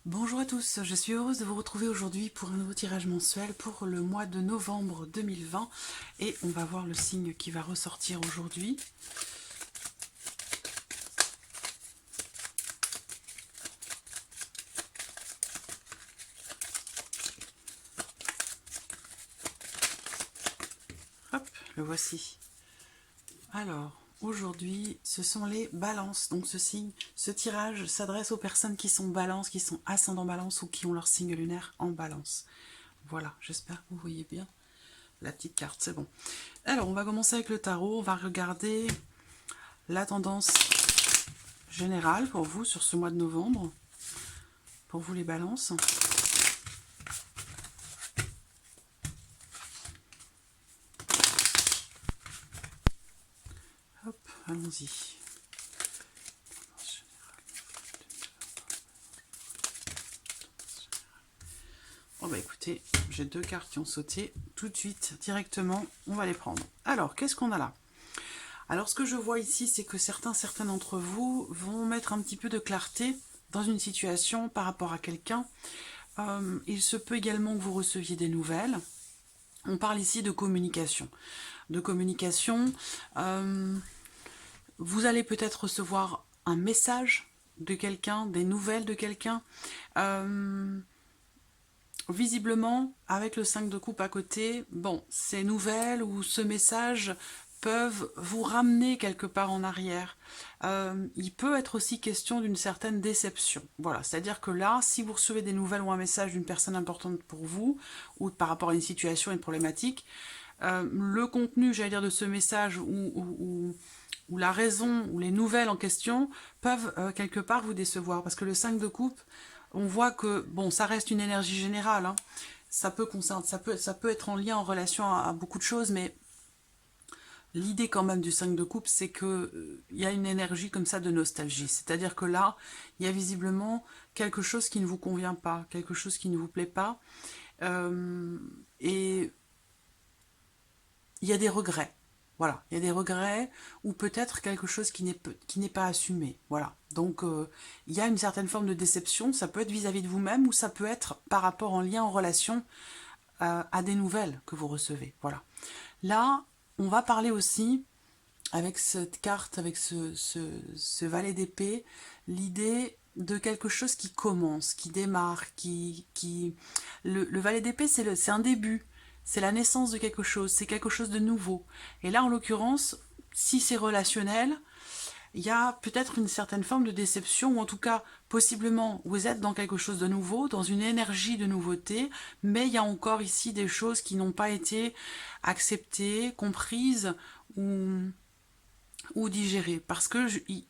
Bonjour à tous, je suis heureuse de vous retrouver aujourd'hui pour un nouveau tirage mensuel pour le mois de novembre 2020 et on va voir le signe qui va ressortir aujourd'hui. Hop, le voici. Alors, aujourd'hui, ce sont les balances. Donc ce tirage s'adresse aux personnes qui sont balance, qui sont ascendant balance ou qui ont leur signe lunaire en balance. Voilà, j'espère que vous voyez bien la petite carte, c'est bon. Alors, on va commencer avec le tarot. On va regarder la tendance générale pour vous sur ce mois de novembre. Pour vous les balances. Hop, allons-y. Oh bah écoutez, j'ai deux cartes qui ont sauté tout de suite, directement, on va les prendre. Alors, qu'est-ce qu'on a là? Alors, ce que je vois ici, c'est que certains d'entre vous vont mettre un petit peu de clarté dans une situation par rapport à quelqu'un. Il se peut également que vous receviez des nouvelles. On parle ici de communication. Vous allez peut-être recevoir un message de quelqu'un, des nouvelles de quelqu'un. Visiblement, avec le 5 de coupe à côté, bon, ces nouvelles ou ce message peuvent vous ramener quelque part en arrière. Il peut être aussi question d'une certaine déception. Voilà, c'est-à-dire que là, si vous recevez des nouvelles ou un message d'une personne importante pour vous, ou par rapport à une situation, une problématique, le contenu, j'allais dire, de ce message ou la raison ou les nouvelles en question peuvent quelque part vous décevoir. Parce que le 5 de coupe, on voit que, bon, ça reste une énergie générale, hein. Ça peut être en lien, en relation à beaucoup de choses, mais l'idée quand même du 5 de coupe, c'est que y a une énergie comme ça de nostalgie. C'est-à-dire que là, il y a visiblement quelque chose qui ne vous convient pas, quelque chose qui ne vous plaît pas, et il y a des regrets. Voilà, il y a des regrets ou peut-être quelque chose qui n'est pas assumé. Voilà, donc il y a une certaine forme de déception. Ça peut être vis-à-vis de vous-même ou ça peut être par rapport en lien, en relation à des nouvelles que vous recevez. Voilà. Là, on va parler aussi avec cette carte, avec ce valet d'épée, l'idée de quelque chose qui commence, qui démarre, Le valet d'épée, c'est un début, c'est la naissance de quelque chose, c'est quelque chose de nouveau. Et là, en l'occurrence, si c'est relationnel, il y a peut-être une certaine forme de déception, ou en tout cas, possiblement, vous êtes dans quelque chose de nouveau, dans une énergie de nouveauté, mais il y a encore ici des choses qui n'ont pas été acceptées, comprises, ou digérer, parce que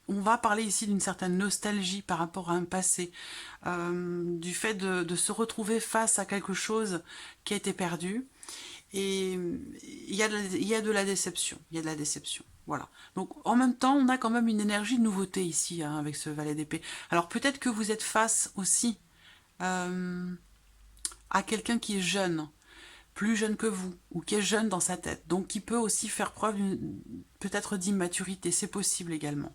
on va parler ici d'une certaine nostalgie par rapport à un passé, du fait de se retrouver face à quelque chose qui a été perdu, et il y a de la déception, il y a de la déception. Voilà. Donc en même temps, on a quand même une énergie de nouveauté ici, hein, avec ce valet d'épée. Alors peut-être que vous êtes face aussi à quelqu'un qui est jeune, plus jeune que vous, ou qui est jeune dans sa tête, donc qui peut aussi faire preuve peut-être d'immaturité, c'est possible également.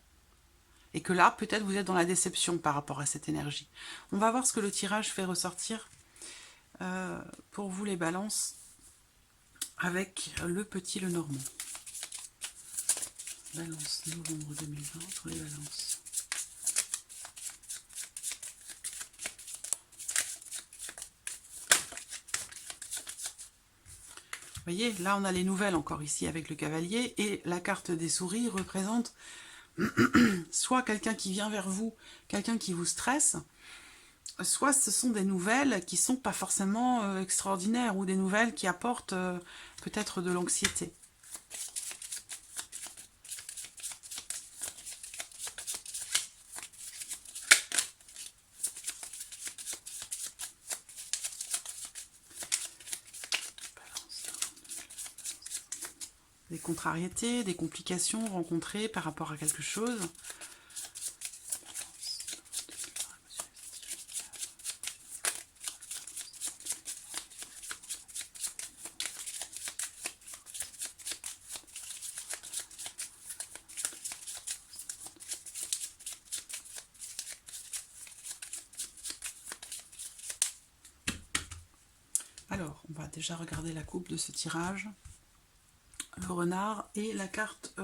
Et que là, peut-être vous êtes dans la déception par rapport à cette énergie. On va voir ce que le tirage fait ressortir pour vous les balances avec le petit Lenormand. Balance novembre 2020 pour les balances. Vous voyez, là on a les nouvelles encore ici avec le cavalier, et la carte des souris représente soit quelqu'un qui vient vers vous, quelqu'un qui vous stresse, soit ce sont des nouvelles qui sont pas forcément extraordinaires, ou des nouvelles qui apportent peut-être de l'anxiété. Des contrariétés, des complications rencontrées par rapport à quelque chose. Alors, on va déjà regarder la coupe de ce tirage. Le renard et la carte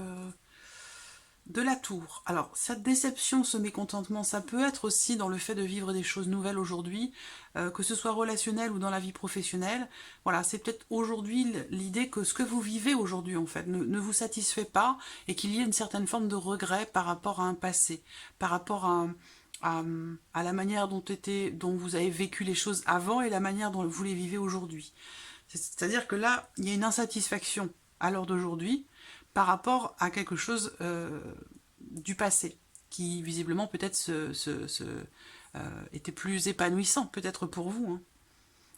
de la tour. Alors, cette déception, ce mécontentement, ça peut être aussi dans le fait de vivre des choses nouvelles aujourd'hui, que ce soit relationnel ou dans la vie professionnelle. Voilà, c'est peut-être aujourd'hui l'idée que ce que vous vivez aujourd'hui, en fait, ne vous satisfait pas et qu'il y ait une certaine forme de regret par rapport à un passé, par rapport à la manière dont vous avez vécu les choses avant et la manière dont vous les vivez aujourd'hui. C'est-à-dire que là, il y a une insatisfaction à l'heure d'aujourd'hui par rapport à quelque chose du passé, qui visiblement peut-être était plus épanouissant, peut-être pour vous. Hein.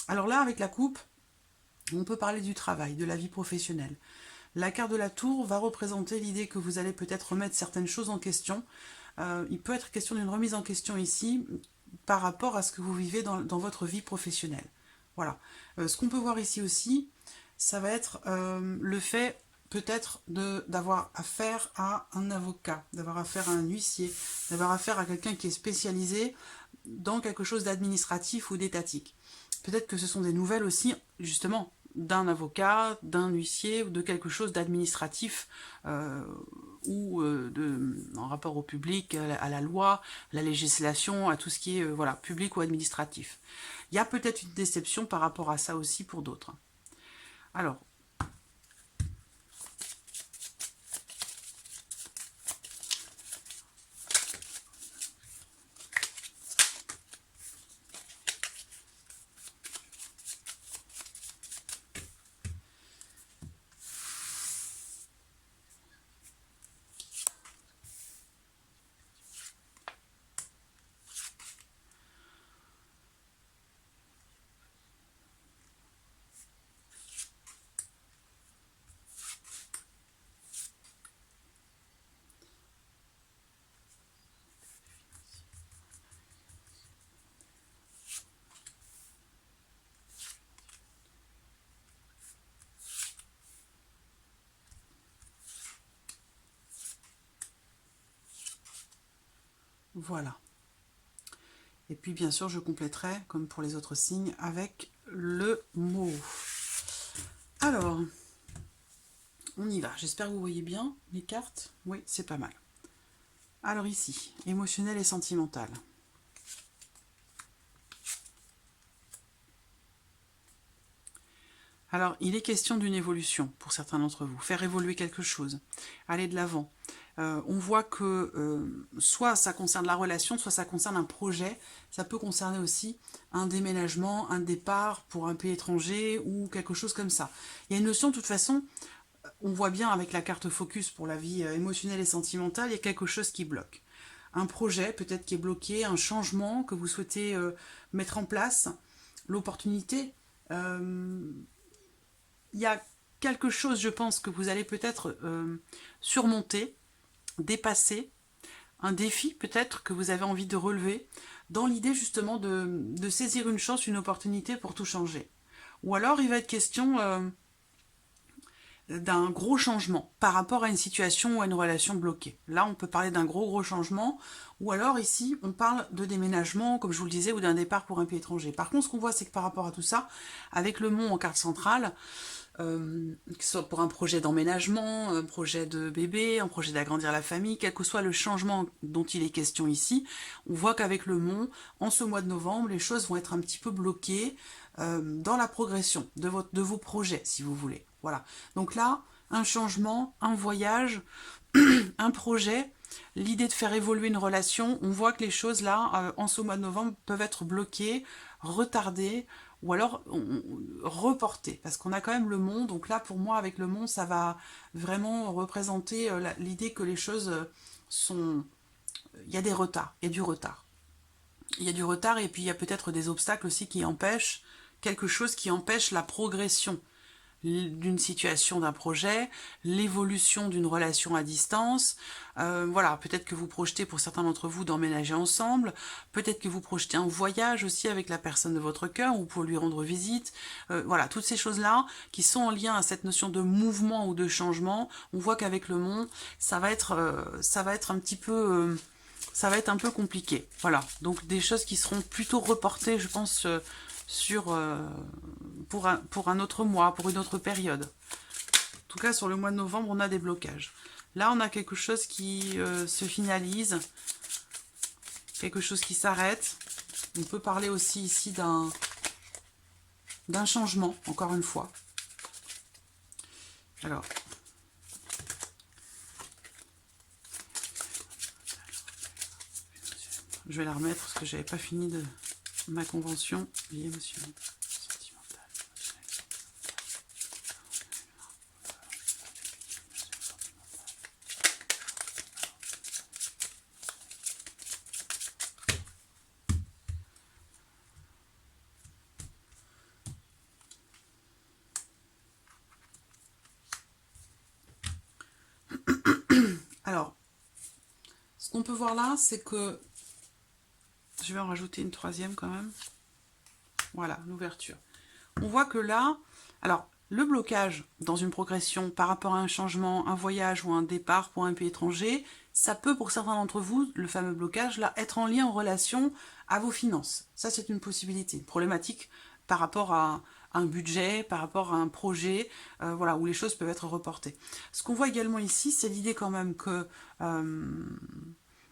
Alors là, avec la coupe, on peut parler du travail, de la vie professionnelle. La carte de la tour va représenter l'idée que vous allez peut-être remettre certaines choses en question. Il peut être question d'une remise en question ici par rapport à ce que vous vivez dans votre vie professionnelle. Voilà. Ce qu'on peut voir ici aussi, ça va être le fait peut-être d'avoir affaire à un avocat, d'avoir affaire à un huissier, d'avoir affaire à quelqu'un qui est spécialisé dans quelque chose d'administratif ou d'étatique. Peut-être que ce sont des nouvelles aussi, justement, d'un avocat, d'un huissier ou de quelque chose d'administratif ou en rapport au public, à la loi, à la législation, à tout ce qui est voilà, public ou administratif. Il y a peut-être une déception par rapport à ça aussi pour d'autres. Alors, voilà. Et puis bien sûr, je compléterai, comme pour les autres signes, avec le mot. Alors, on y va. J'espère que vous voyez bien les cartes. Oui, c'est pas mal. Alors ici, émotionnel et sentimental. Alors, il est question d'une évolution pour certains d'entre vous. Faire évoluer quelque chose. Aller de l'avant. On voit que soit ça concerne la relation, soit ça concerne un projet. Ça peut concerner aussi un déménagement, un départ pour un pays étranger ou quelque chose comme ça. Il y a une notion, de toute façon, on voit bien avec la carte focus pour la vie émotionnelle et sentimentale, il y a quelque chose qui bloque. Un projet peut-être qui est bloqué, un changement que vous souhaitez mettre en place, l'opportunité. Il y a quelque chose, je pense, que vous allez peut-être surmonter, dépasser, un défi peut-être que vous avez envie de relever, dans l'idée justement de saisir une chance, une opportunité pour tout changer. Ou alors il va être question d'un gros changement par rapport à une situation ou à une relation bloquée. Là, on peut parler d'un gros changement, ou alors ici, on parle de déménagement, comme je vous le disais, ou d'un départ pour un pays étranger. Par contre, ce qu'on voit, c'est que par rapport à tout ça, avec le mont en carte centrale, que ce soit pour un projet d'emménagement, un projet de bébé, un projet d'agrandir la famille, quel que soit le changement dont il est question ici, on voit qu'avec le mont, en ce mois de novembre, les choses vont être un petit peu bloquées dans la progression de vos projets, si vous voulez. Voilà. Donc là, un changement, un voyage, un projet, l'idée de faire évoluer une relation, on voit que les choses là, en ce mois de novembre, peuvent être bloquées, retardées, ou alors reportées, parce qu'on a quand même le mont, donc là pour moi avec le mont, ça va vraiment représenter l'idée que les choses sont... Il y a des retards, il y a du retard. Il y a du retard et puis il y a peut-être des obstacles aussi qui empêchent, quelque chose qui empêche la progression d'une situation, d'un projet, l'évolution d'une relation à distance. Voilà, peut-être que vous projetez pour certains d'entre vous d'emménager ensemble, peut-être que vous projetez un voyage aussi avec la personne de votre cœur ou pour lui rendre visite. Voilà, toutes ces choses-là qui sont en lien à cette notion de mouvement ou de changement, on voit qu'avec le monde, ça va être un petit peu... ça va être un peu compliqué. Voilà, donc des choses qui seront plutôt reportées, je pense, pour un autre mois, pour une autre période. En tout cas, sur le mois de novembre, on a des blocages. Là, on a quelque chose qui se finalise, quelque chose qui s'arrête. On peut parler aussi ici d'un changement, encore une fois. Alors, je vais la remettre parce que j'avais pas fini de ma convention. Vie émotionnelle, sentimentale, alors, ce qu'on peut voir là, c'est que je vais en rajouter une troisième quand même. Voilà, l'ouverture. On voit que là, alors, le blocage dans une progression par rapport à un changement, un voyage ou un départ pour un pays étranger, ça peut pour certains d'entre vous, le fameux blocage, là, être en lien en relation à vos finances. Ça, c'est une possibilité, une problématique par rapport à un budget, par rapport à un projet, voilà, où les choses peuvent être reportées. Ce qu'on voit également ici, c'est l'idée quand même que...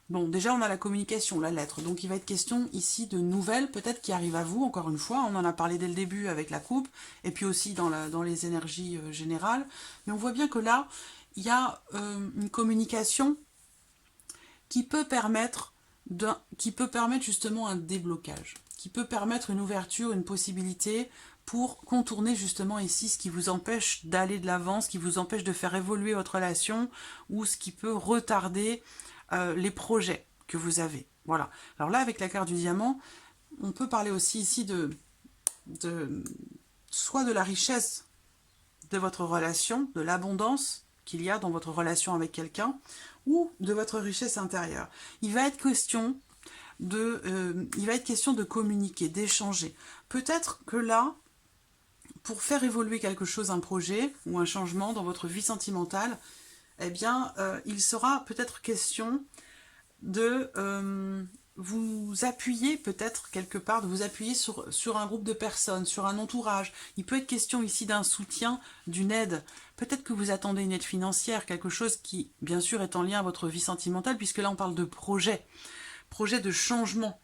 bon, déjà, on a la communication, la lettre. Donc, il va être question ici de nouvelles, peut-être qui arrivent à vous, encore une fois. On en a parlé dès le début avec la coupe, et puis aussi dans les énergies générales. Mais on voit bien que là, il y a une communication qui peut permettre justement un déblocage, qui peut permettre une ouverture, une possibilité pour contourner justement ici ce qui vous empêche d'aller de l'avant, ce qui vous empêche de faire évoluer votre relation, ou ce qui peut retarder les projets que vous avez. Voilà. Alors là, avec la carte du diamant, on peut parler aussi ici soit de la richesse de votre relation, de l'abondance qu'il y a dans votre relation avec quelqu'un, ou de votre richesse intérieure. Il va être question de communiquer, d'échanger. Peut-être que là, pour faire évoluer quelque chose, un projet ou un changement dans votre vie sentimentale, eh bien, il sera peut-être question de vous appuyer peut-être quelque part, de vous appuyer sur un groupe de personnes, sur un entourage. Il peut être question ici d'un soutien, d'une aide. Peut-être que vous attendez une aide financière, quelque chose qui, bien sûr, est en lien à votre vie sentimentale, puisque là, on parle de projets de changement.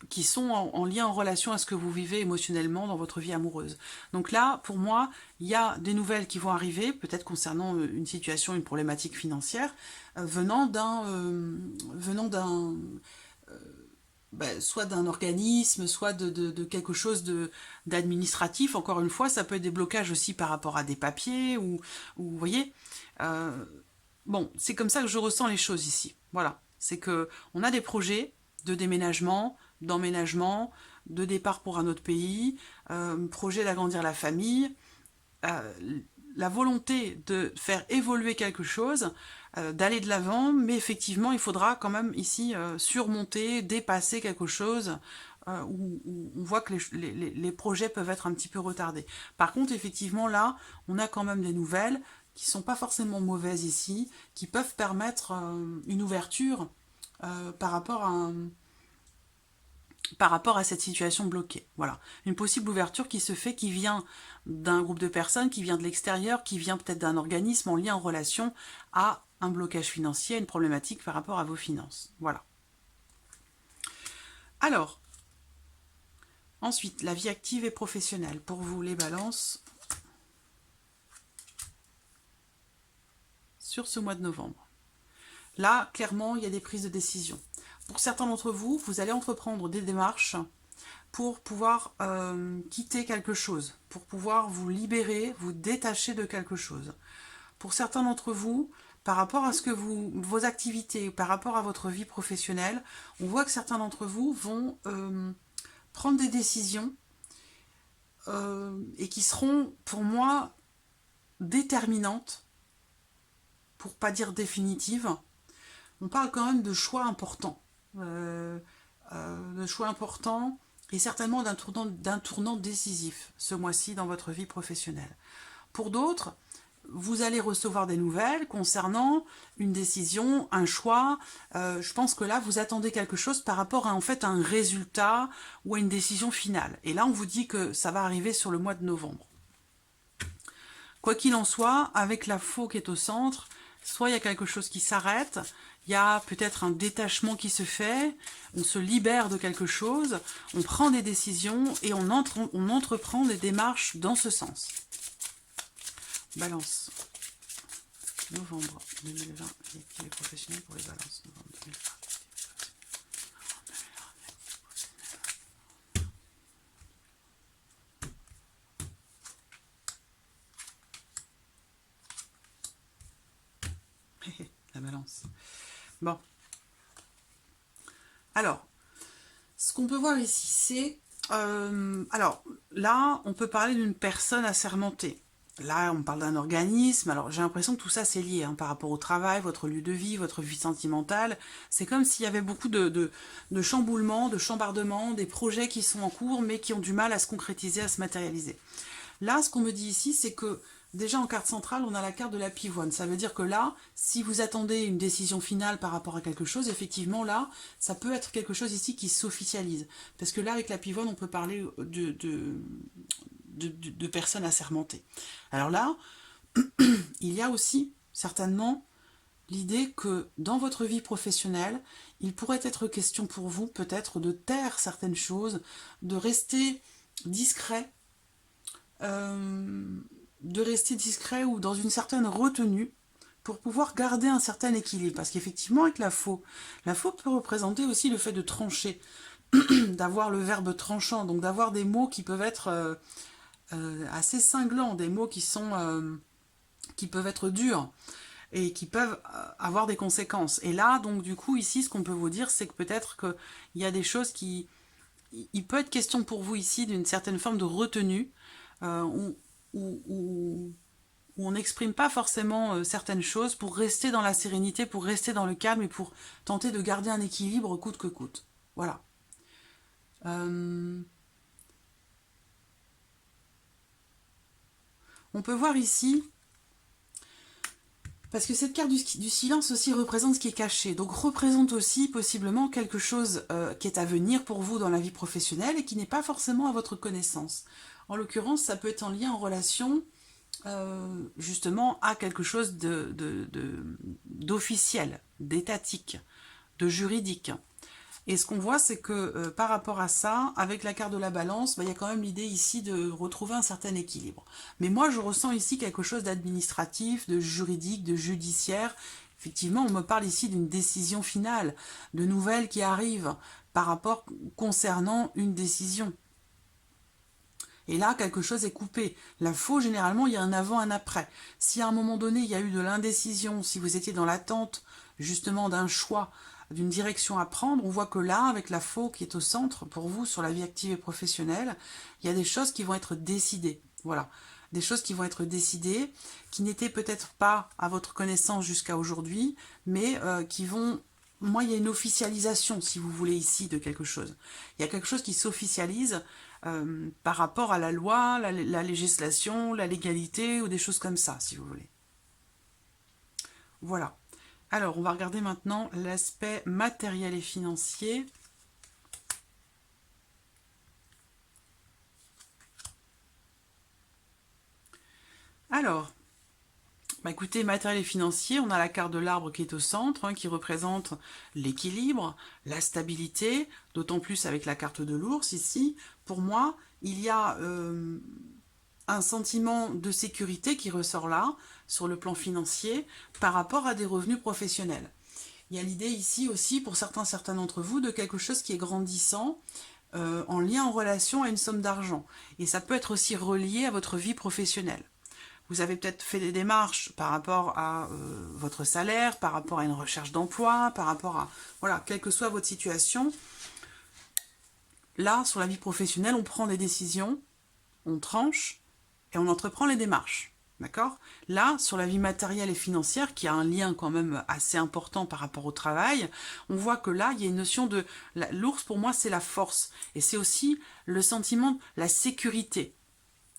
Qui sont en lien, en relation à ce que vous vivez émotionnellement dans votre vie amoureuse. Donc là, pour moi, il y a des nouvelles qui vont arriver, peut-être concernant une situation, une problématique financière, venant d'un soit d'un organisme, soit de quelque chose d'administratif. Encore une fois, ça peut être des blocages aussi par rapport à des papiers, ou vous voyez. Bon, c'est comme ça que je ressens les choses ici. Voilà, c'est que on a des projets de déménagement, d'emménagement, de départ pour un autre pays, projet d'agrandir la famille, la volonté de faire évoluer quelque chose, d'aller de l'avant, mais effectivement, il faudra quand même ici surmonter, dépasser quelque chose où on voit que les projets peuvent être un petit peu retardés. Par contre, effectivement, là, on a quand même des nouvelles qui ne sont pas forcément mauvaises ici, qui peuvent permettre une ouverture par rapport à cette situation bloquée. Voilà. Une possible ouverture qui se fait, qui vient d'un groupe de personnes, qui vient de l'extérieur, qui vient peut-être d'un organisme en lien, en relation à un blocage financier, une problématique par rapport à vos finances. Voilà. Alors, ensuite, la vie active et professionnelle. Pour vous, les balances, sur ce mois de novembre. Là, clairement, il y a des prises de décision. Pour certains d'entre vous, vous allez entreprendre des démarches pour pouvoir quitter quelque chose, pour pouvoir vous libérer, vous détacher de quelque chose. Pour certains d'entre vous, par rapport à ce que vos activités, par rapport à votre vie professionnelle, on voit que certains d'entre vous vont prendre des décisions et qui seront, pour moi, déterminantes, pour pas dire définitives. On parle quand même de choix importants. De choix importants et certainement d'un tournant décisif ce mois-ci dans votre vie professionnelle. Pour d'autres, vous allez recevoir des nouvelles concernant une décision, un choix. Je pense que là, vous attendez quelque chose par rapport à en fait un résultat ou à une décision finale. Et là, on vous dit que ça va arriver sur le mois de novembre. Quoi qu'il en soit, avec la faux qui est au centre, soit il y a quelque chose qui s'arrête, il y a peut-être un détachement qui se fait, on se libère de quelque chose, on prend des décisions et on entreprend des démarches dans ce sens. Balance. Novembre 2020, activité professionnelle pour les balances. Novembre 2020. La balance. Bon. Alors, ce qu'on peut voir ici, c'est... alors, là, on peut parler d'une personne assermentée. Là, on parle d'un organisme. Alors, j'ai l'impression que tout ça, c'est lié par rapport au travail, votre lieu de vie, votre vie sentimentale. C'est comme s'il y avait beaucoup de chamboulements, de chambardements, des projets qui sont en cours, mais qui ont du mal à se concrétiser, à se matérialiser. Là, ce qu'on me dit ici, c'est que déjà en carte centrale, on a la carte de la pivoine. Ça veut dire que là, si vous attendez une décision finale par rapport à quelque chose, effectivement, là, ça peut être quelque chose ici qui s'officialise. Parce que là, avec la pivoine, on peut parler de personnes assermentées. Alors là, il y a aussi certainement l'idée que dans votre vie professionnelle, il pourrait être question pour vous peut-être de taire certaines choses, de rester discret, ou dans une certaine retenue pour pouvoir garder un certain équilibre. Parce qu'effectivement, avec la faux peut représenter aussi le fait de trancher, d'avoir le verbe tranchant, donc d'avoir des mots qui peuvent être assez cinglants, des mots qui peuvent être durs et qui peuvent avoir des conséquences. Et là, donc du coup, ici, ce qu'on peut vous dire, c'est que peut-être qu'il y a des choses qui... Il peut être question pour vous ici d'une certaine forme de retenue, où on n'exprime pas forcément certaines choses pour rester dans la sérénité, pour rester dans le calme et pour tenter de garder un équilibre coûte que coûte. Voilà. On peut voir ici, parce que cette carte du silence aussi représente ce qui est caché, donc représente aussi possiblement quelque chose qui est à venir pour vous dans la vie professionnelle et qui n'est pas forcément à votre connaissance. En l'occurrence, ça peut être en lien, en relation, justement, à quelque chose d'officiel, d'étatique, de juridique. Et ce qu'on voit, c'est que par rapport à ça, avec la carte de la balance, il y a quand même l'idée ici de retrouver un certain équilibre. Mais moi, je ressens ici quelque chose d'administratif, de juridique, de judiciaire. Effectivement, on me parle ici d'une décision finale, de nouvelles qui arrivent par rapport concernant une décision. Et là, quelque chose est coupé. La faux, généralement, il y a un avant, un après. Si à un moment donné, il y a eu de l'indécision, si vous étiez dans l'attente, justement, d'un choix, d'une direction à prendre, on voit que là, avec la faux qui est au centre, pour vous, sur la vie active et professionnelle, il y a des choses qui vont être décidées. Voilà. Des choses qui vont être décidées, qui n'étaient peut-être pas à votre connaissance jusqu'à aujourd'hui, mais qui vont... Moi, il y a une officialisation, si vous voulez, ici, de quelque chose. Il y a quelque chose qui s'officialise par rapport à la loi, la législation, la légalité, ou des choses comme ça, si vous voulez. Voilà. Alors, on va regarder maintenant l'aspect matériel et financier. Alors, écoutez, matériel et financier, on a la carte de l'arbre qui est au centre, qui représente l'équilibre, la stabilité, d'autant plus avec la carte de l'ours ici. Pour moi, il y a un sentiment de sécurité qui ressort là, sur le plan financier, par rapport à des revenus professionnels. Il y a l'idée ici aussi, pour certains d'entre vous, de quelque chose qui est grandissant, en lien, en relation à une somme d'argent. Et ça peut être aussi relié à votre vie professionnelle. Vous avez peut-être fait des démarches par rapport à votre salaire, par rapport à une recherche d'emploi, par rapport à... Voilà, quelle que soit votre situation. Là, sur la vie professionnelle, on prend des décisions, on tranche et on entreprend les démarches. D'accord? Là, sur la vie matérielle et financière, qui a un lien quand même assez important par rapport au travail, on voit que là, il y a une notion de... L'ours, pour moi, c'est la force. Et c'est aussi le sentiment de la sécurité.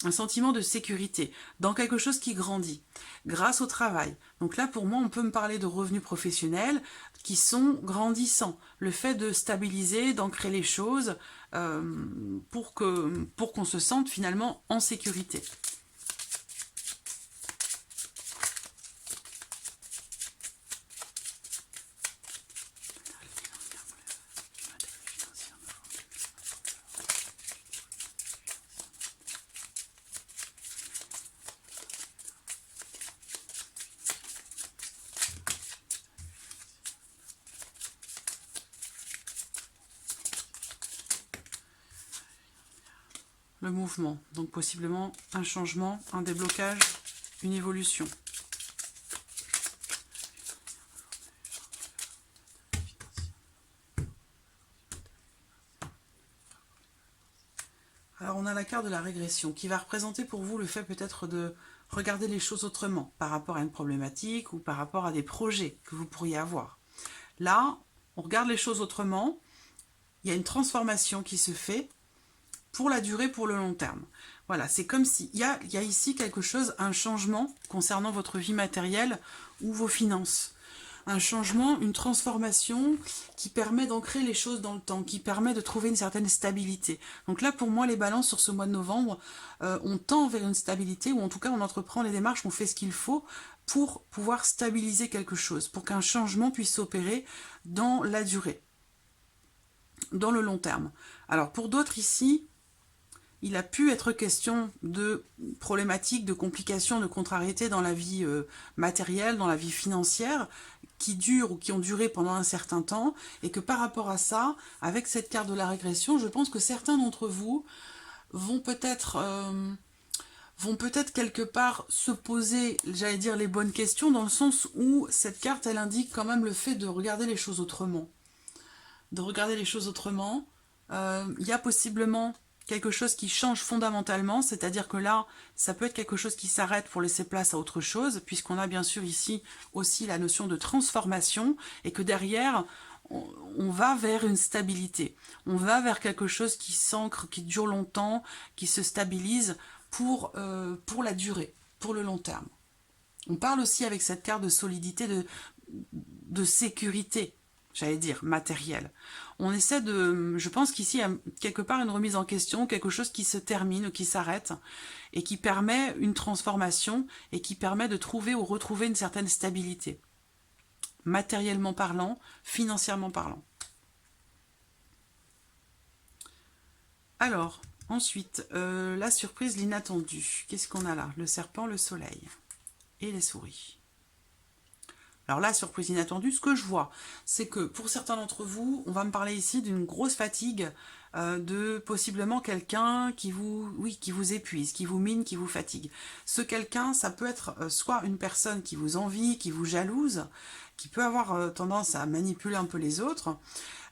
un sentiment de sécurité, dans quelque chose qui grandit, grâce au travail. Donc là, pour moi, on peut me parler de revenus professionnels qui sont grandissants. Le fait de stabiliser, d'ancrer les choses pour qu'on se sente finalement en sécurité. Le mouvement, donc possiblement un changement, un déblocage, une évolution. Alors on a la carte de la régression qui va représenter pour vous le fait peut-être de regarder les choses autrement par rapport à une problématique ou par rapport à des projets que vous pourriez avoir. Là, on regarde les choses autrement, il y a une transformation qui se fait pour la durée, pour le long terme. Voilà, c'est comme s'il y a ici quelque chose, un changement concernant votre vie matérielle ou vos finances. Un changement, une transformation qui permet d'ancrer les choses dans le temps, qui permet de trouver une certaine stabilité. Donc là, pour moi, les balances sur ce mois de novembre, on tend vers une stabilité, ou en tout cas, on entreprend les démarches, on fait ce qu'il faut pour pouvoir stabiliser quelque chose, pour qu'un changement puisse s'opérer dans la durée, dans le long terme. Alors, pour d'autres ici, il a pu être question de problématiques, de complications, de contrariétés dans la vie matérielle, dans la vie financière, qui durent ou qui ont duré pendant un certain temps, et que par rapport à ça, avec cette carte de la régression, je pense que certains d'entre vous vont peut-être quelque part se poser, j'allais dire, les bonnes questions, dans le sens où cette carte, elle indique quand même le fait de regarder les choses autrement. De regarder les choses autrement. Il y a possiblement quelque chose qui change fondamentalement, c'est-à-dire que là, ça peut être quelque chose qui s'arrête pour laisser place à autre chose, puisqu'on a bien sûr ici aussi la notion de transformation, et que derrière, on va vers une stabilité. On va vers quelque chose qui s'ancre, qui dure longtemps, qui se stabilise pour la durée, pour le long terme. On parle aussi avec cette carte de solidité, de sécurité, j'allais dire, matériel. On essaie de... Je pense qu'ici, il y a quelque part une remise en question, quelque chose qui se termine ou qui s'arrête, et qui permet une transformation, et qui permet de trouver ou retrouver une certaine stabilité. Matériellement parlant, financièrement parlant. Alors, ensuite, la surprise, l'inattendu. Qu'est-ce qu'on a là? Le serpent, le soleil et les souris. Alors là, surprise inattendue, ce que je vois, c'est que pour certains d'entre vous, on va me parler ici d'une grosse fatigue, de possiblement quelqu'un qui vous épuise, qui vous mine, qui vous fatigue. Ce quelqu'un, ça peut être soit une personne qui vous envie, qui vous jalouse, qui peut avoir tendance à manipuler un peu les autres.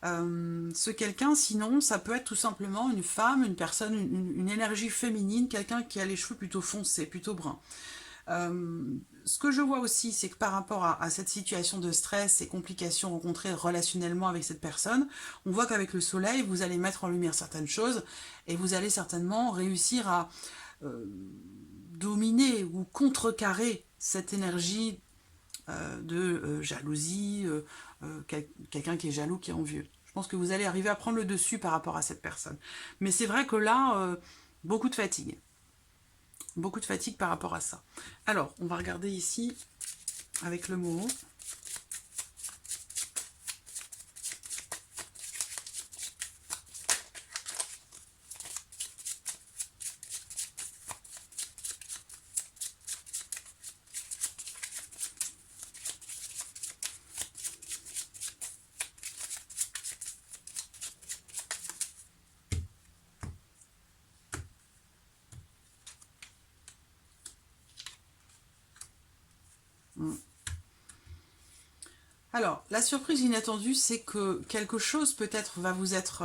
Ce quelqu'un, sinon, ça peut être tout simplement une femme, une personne, une énergie féminine, quelqu'un qui a les cheveux plutôt foncés, plutôt bruns. Ce que je vois aussi, c'est que par rapport à cette situation de stress et complications rencontrées relationnellement avec cette personne, on voit qu'avec le soleil, vous allez mettre en lumière certaines choses et vous allez certainement réussir à dominer ou contrecarrer cette énergie de jalousie, quelqu'un qui est jaloux, qui est envieux. Je pense que vous allez arriver à prendre le dessus par rapport à cette personne. Mais c'est vrai que là, beaucoup de fatigue. Beaucoup de fatigue par rapport à ça. Alors, on va regarder ici avec le mot. Alors, la surprise inattendue, c'est que quelque chose peut-être va vous être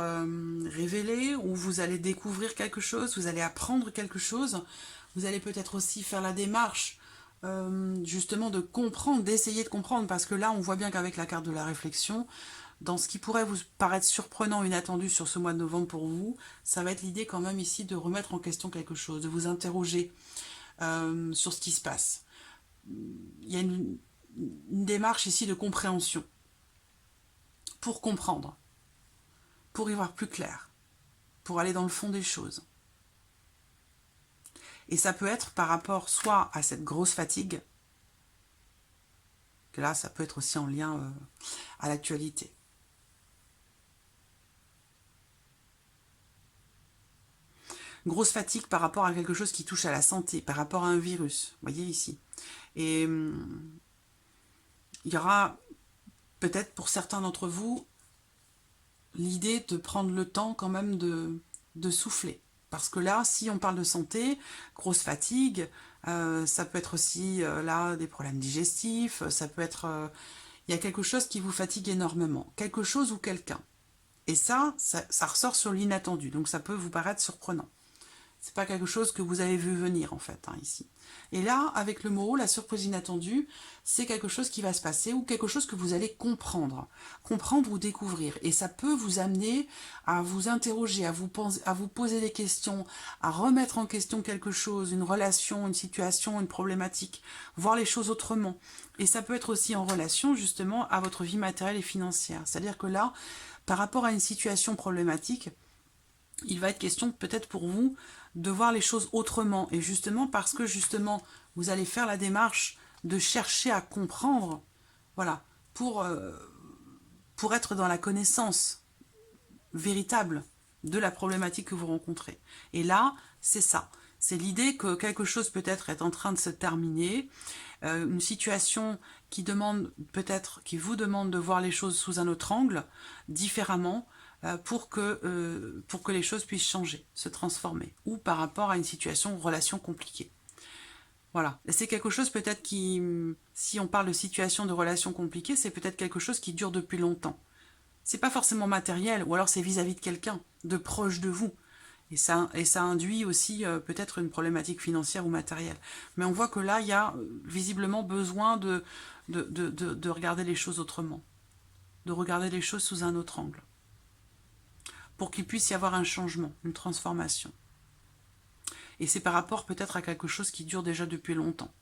révélé, ou vous allez découvrir quelque chose, vous allez apprendre quelque chose, vous allez peut-être aussi faire la démarche justement de comprendre, d'essayer de comprendre, parce que là, on voit bien qu'avec la carte de la réflexion, dans ce qui pourrait vous paraître surprenant, inattendu sur ce mois de novembre pour vous, ça va être l'idée quand même ici de remettre en question quelque chose, de vous interroger sur ce qui se passe. Il y a une démarche ici de compréhension, pour comprendre, pour y voir plus clair, pour aller dans le fond des choses. Et ça peut être par rapport soit à cette grosse fatigue, que là ça peut être aussi en lien à l'actualité. Grosse fatigue par rapport à quelque chose qui touche à la santé, par rapport à un virus, vous voyez ici. Et il y aura peut-être pour certains d'entre vous l'idée de prendre le temps quand même de souffler. Parce que là, si on parle de santé, grosse fatigue, ça peut être aussi là des problèmes digestifs, ça peut être... il y a quelque chose qui vous fatigue énormément, quelque chose ou quelqu'un. Et ça ressort sur l'inattendu, donc ça peut vous paraître surprenant. C'est pas quelque chose que vous avez vu venir en fait, hein, ici. Et là, avec le mot, la surprise inattendue, c'est quelque chose qui va se passer ou quelque chose que vous allez comprendre ou découvrir. Et ça peut vous amener à vous interroger, à vous poser des questions, à remettre en question quelque chose, une relation, une situation, une problématique, voir les choses autrement. Et ça peut être aussi en relation justement à votre vie matérielle et financière. C'est-à-dire que là, par rapport à une situation problématique, il va être question peut-être pour vous de voir les choses autrement. Et justement parce que justement vous allez faire la démarche de chercher à comprendre, voilà, pour être dans la connaissance véritable de la problématique que vous rencontrez. Et là, c'est ça. C'est l'idée que quelque chose peut-être est en train de se terminer, une situation qui demande peut-être, qui vous demande de voir les choses sous un autre angle, différemment, pour que les choses puissent changer, se transformer, ou par rapport à une situation, relation compliquée. Voilà. Et c'est quelque chose peut-être qui, si on parle de situation de relation compliquée, c'est peut-être quelque chose qui dure depuis longtemps. C'est pas forcément matériel, ou alors c'est vis-à-vis de quelqu'un, de proche de vous. Et ça induit aussi peut-être une problématique financière ou matérielle. Mais on voit que là, il y a visiblement besoin de regarder les choses autrement, de regarder les choses sous un autre angle, pour qu'il puisse y avoir un changement, une transformation. Et c'est par rapport peut-être à quelque chose qui dure déjà depuis longtemps.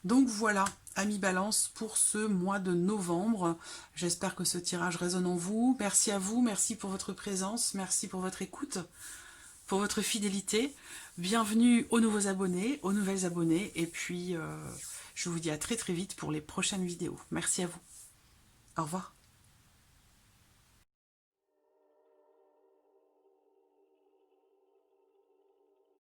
Donc voilà, amis Balance, pour ce mois de novembre. J'espère que ce tirage résonne en vous. Merci à vous, merci pour votre présence, merci pour votre écoute, pour votre fidélité. Bienvenue aux nouveaux abonnés, aux nouvelles abonnées. Et puis, je vous dis à très très vite pour les prochaines vidéos. Merci à vous. Au revoir.